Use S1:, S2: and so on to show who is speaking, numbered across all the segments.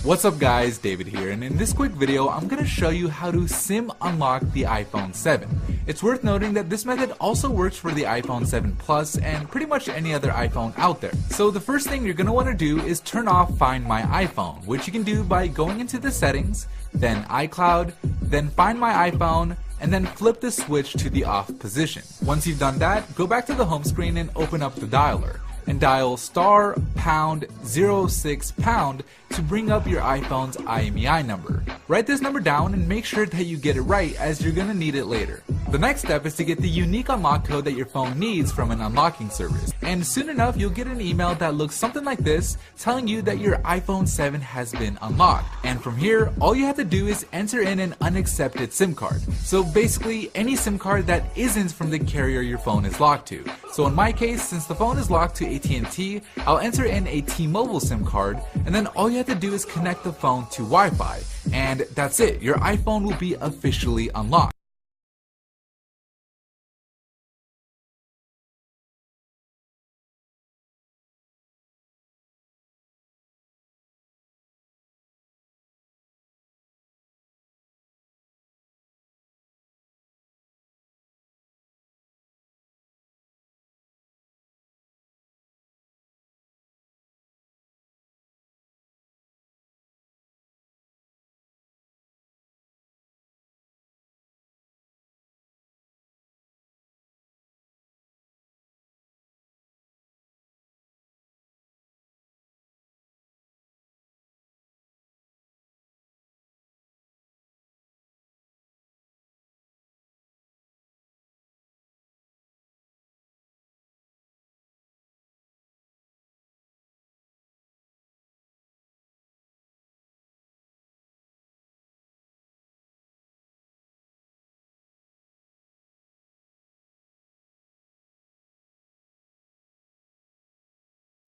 S1: What's up guys, David here, and in this quick video I'm going to show you how to SIM unlock the iPhone 7. It's worth noting that this method also works for the iPhone 7 Plus and pretty much any other iPhone out there. So the first thing you're going to want to do is turn off Find My iPhone, which you can do by going into the settings, then iCloud, then Find My iPhone, and then flip the switch to the off position. Once you've done that, go back to the home screen and open up the dialer and dial *#06# to bring up your iPhone's IMEI number. Write this number down and make sure that you get it right, as you're gonna need it later. The next step is to get the unique unlock code that your phone needs from an unlocking service, and soon enough you'll get an email that looks something like this, telling you that your iPhone 7 has been unlocked. And from here, all you have to do is enter in an unaccepted SIM card. So basically any SIM card that isn't from the carrier your phone is locked to. So in my case, since the phone is locked to AT&T, I'll enter in a T-Mobile SIM card, and then all you have to do is connect the phone to Wi-Fi, and that's it. Your iPhone will be officially unlocked.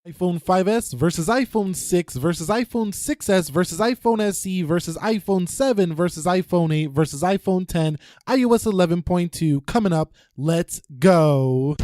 S2: iPhone 5S versus iPhone 6 versus iPhone 6S versus iPhone SE versus iPhone 7 versus iPhone 8 versus iPhone 10, iOS 11.2 coming up. Let's go.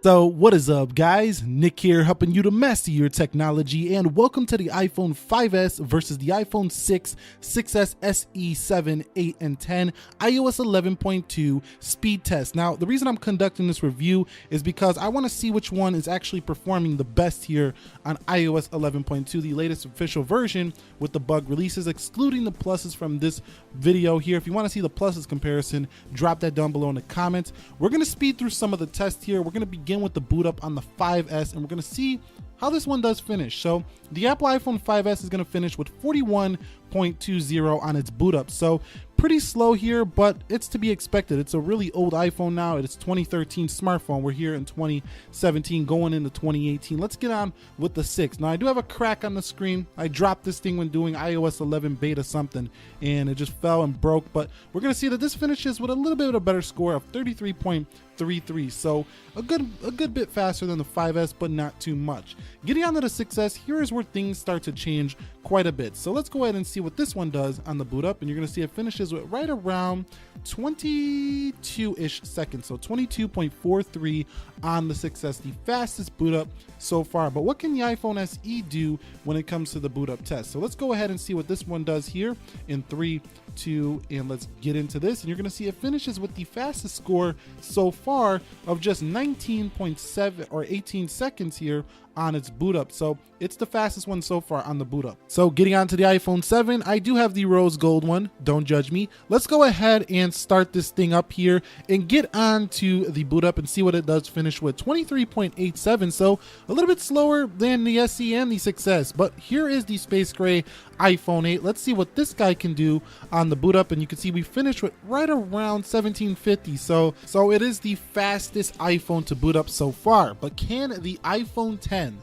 S2: So what is up guys, Nick here helping you to master your technology, and welcome to the iPhone 5S versus the iPhone 6, 6S, SE, 7, 8, and 10 iOS 11.2 speed test. Now the reason I'm conducting this review is because I want to see which one is actually performing the best here on iOS 11.2, the latest official version with the bug releases, excluding the pluses from this video here. If you want to see the pluses comparison, drop that down below in the comments. We're going to speed through some of the tests here. We're going to begin with the boot up on the 5S, and we're going to see how this one does finish. So the Apple iPhone 5S is going to finish with 41.20 on its boot up. So pretty slow here, but it's to be expected. It's a really old iPhone now. It's 2013 smartphone. We're here in 2017 going into 2018. Let's get on with the 6. Now I do have a crack on the screen. I dropped this thing when doing iOS 11 beta something and it just fell and broke, but we're going to see that this finishes with a little bit of a better score of 33.33. So a good bit faster than the 5S, but not too much. Getting on to the 6S, here is where things start to change quite a bit. So let's go ahead and see what this one does on the boot up, and you're going to see it finishes with right around 22-ish seconds, so 22.43 on the 6S, the fastest boot up so far. But what can the iPhone SE do when it comes to the boot up test? So let's go ahead and see what this one does here in 3, 2, and let's get into this. And you're going to see it finishes with the fastest score so far of just 19.7 or 18 seconds here on its boot up. So it's the fastest one so far on the boot up. So getting on to the iPhone 7, I do have the rose gold one, don't judge me. Let's go ahead and start this thing up here and get on to the boot up and see what it does finish with. 23.87, so a little bit slower than the SE and the 6S, but here is the space gray iPhone 8. Let's see what this guy can do on the boot up, and you can see we finished with right around 1750. So it is the fastest iPhone to boot up so far, but can the iPhone 10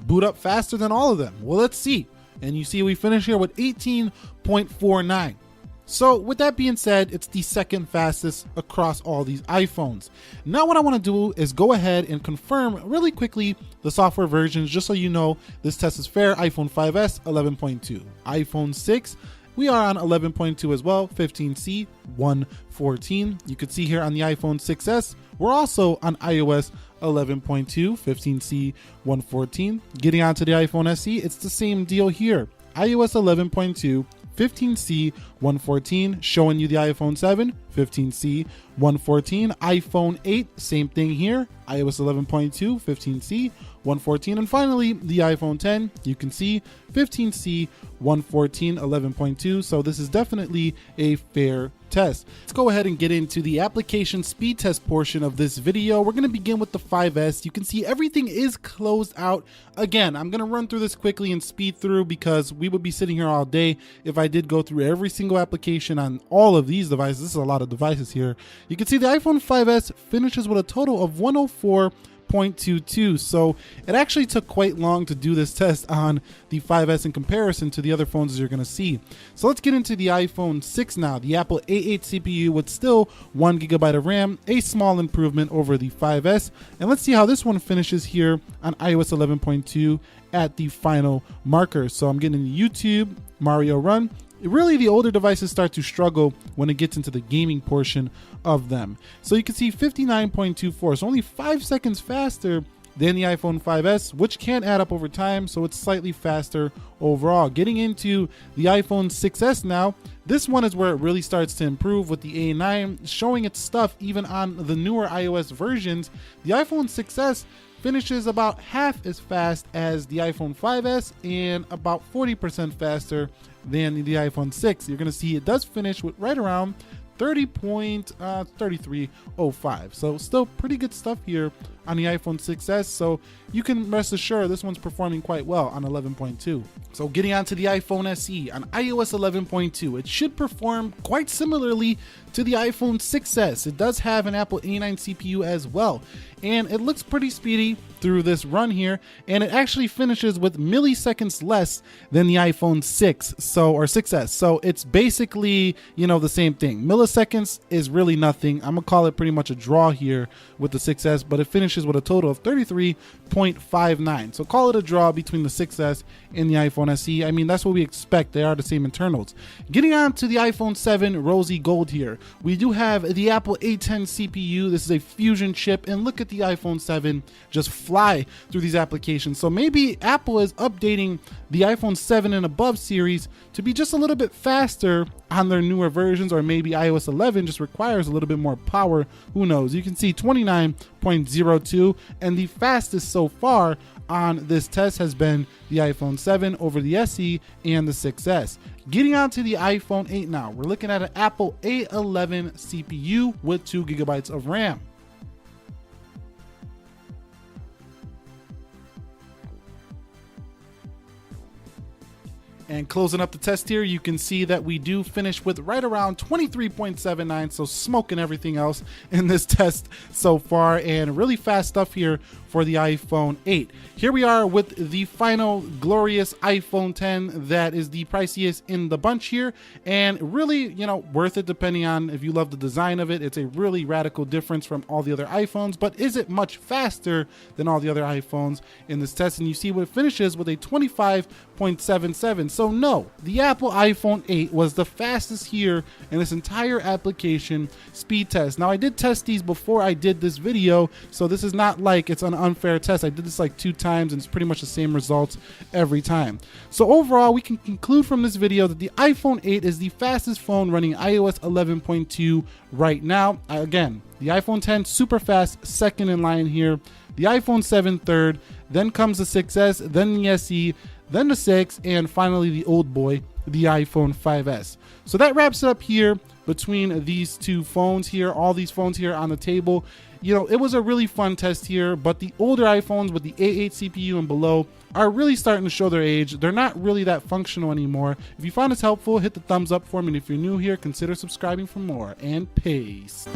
S2: boot up faster than all of them? Well, let's see. And you see we finish here with 18.49. So with that being said, it's the second fastest across all these iPhones. Now what I want to do is go ahead and confirm really quickly the software versions, just so you know this test is fair. iPhone 5S 11.2, iPhone 6 we are on 11.2 as well, 15C 114. You could see here on the iPhone 6s, we're also on iOS 11.2, 15C 114. Getting onto the iPhone SE, it's the same deal here. iOS 11.2, 15C 114, showing you the iPhone 7, 15C 114, iPhone 8, same thing here, iOS 11.2, 15C 114, and finally the iPhone 10, you can see 15C 114, 11.2, so this is definitely a fair test. Let's go ahead and get into the application speed test portion of this video. We're going to begin with the 5S. You can see everything is closed out. Again, I'm going to run through this quickly and speed through because we would be sitting here all day if I did go through every single application on all of these devices. This is a lot of devices here. You can see the iPhone 5S finishes with a total of 104.22, so it actually took quite long to do this test on the 5S in comparison to the other phones as you're going to see. So let's get into the iPhone 6 now. The Apple A8 CPU with still 1GB of RAM, a small improvement over the 5S, and let's see how this one finishes here on iOS 11.2 at the final marker. So I'm getting the YouTube Mario Run. Really, the older devices start to struggle when it gets into the gaming portion of them. So you can see 59.24, so only 5 seconds faster than the iPhone 5S, which can add up over time, so it's slightly faster overall. Getting into the iPhone 6S now, this one is where it really starts to improve with the A9 showing its stuff even on the newer iOS versions. The iPhone 6S finishes about half as fast as the iPhone 5S and about 40% faster than the iPhone 6. You're going to see it does finish with right around 30.3305. So still pretty good stuff here on the iPhone 6s. So you can rest assured this one's performing quite well on 11.2. So getting onto the iPhone SE on iOS 11.2, it should perform quite similarly to the iPhone 6s. It does have an Apple A9 CPU as well, and it looks pretty speedy through this run here, and it actually finishes with milliseconds less than the iPhone 6 or 6s. So it's basically, the same thing. Milliseconds is really nothing. I'm gonna call it pretty much a draw here with the 6s, but it finishes with a total of 33.59. So call it a draw between the 6s and the iPhone SE. I mean, that's what we expect. They are the same internals. Getting on to the iPhone 7 Rosy Gold here, we do have the Apple A10 CPU. This is a Fusion chip, and look at the iPhone 7 just fly through these applications. So maybe Apple is updating the iPhone 7 and above series to be just a little bit faster on their newer versions, or maybe iOS 11 just requires a little bit more power. Who knows? You can see 29.02, and the fastest so far on this test has been the iPhone 7 over the SE and the 6S. Getting on to the iPhone 8 now, we're looking at an Apple A11 CPU with 2GB of RAM. And closing up the test here, you can see that we do finish with right around 23.79, so smoking everything else in this test so far, and really fast stuff here for the iPhone 8. Here we are with the final glorious iPhone 10 that is the priciest in the bunch here, and really, worth it depending on if you love the design of it. It's a really radical difference from all the other iPhones, but is it much faster than all the other iPhones in this test? And you see what it finishes with a 25.77. So no, the Apple iPhone 8 was the fastest here in this entire application speed test. Now I did test these before I did this video, so this is not like it's an unfair test. I did this like 2 times and it's pretty much the same results every time. So overall, we can conclude from this video that the iPhone 8 is the fastest phone running iOS 11.2 right now. Again, the iPhone 10 super fast, second in line here. The iPhone 7 third, then comes the 6S, then the SE, then the 6, and finally the old boy, the iPhone 5S. So that wraps it up here between these two phones here, all these phones here on the table. It was a really fun test here, but the older iPhones with the A8 CPU and below are really starting to show their age. They're not really that functional anymore. If you found this helpful, hit the thumbs up for me, and if you're new here, consider subscribing for more, and peace.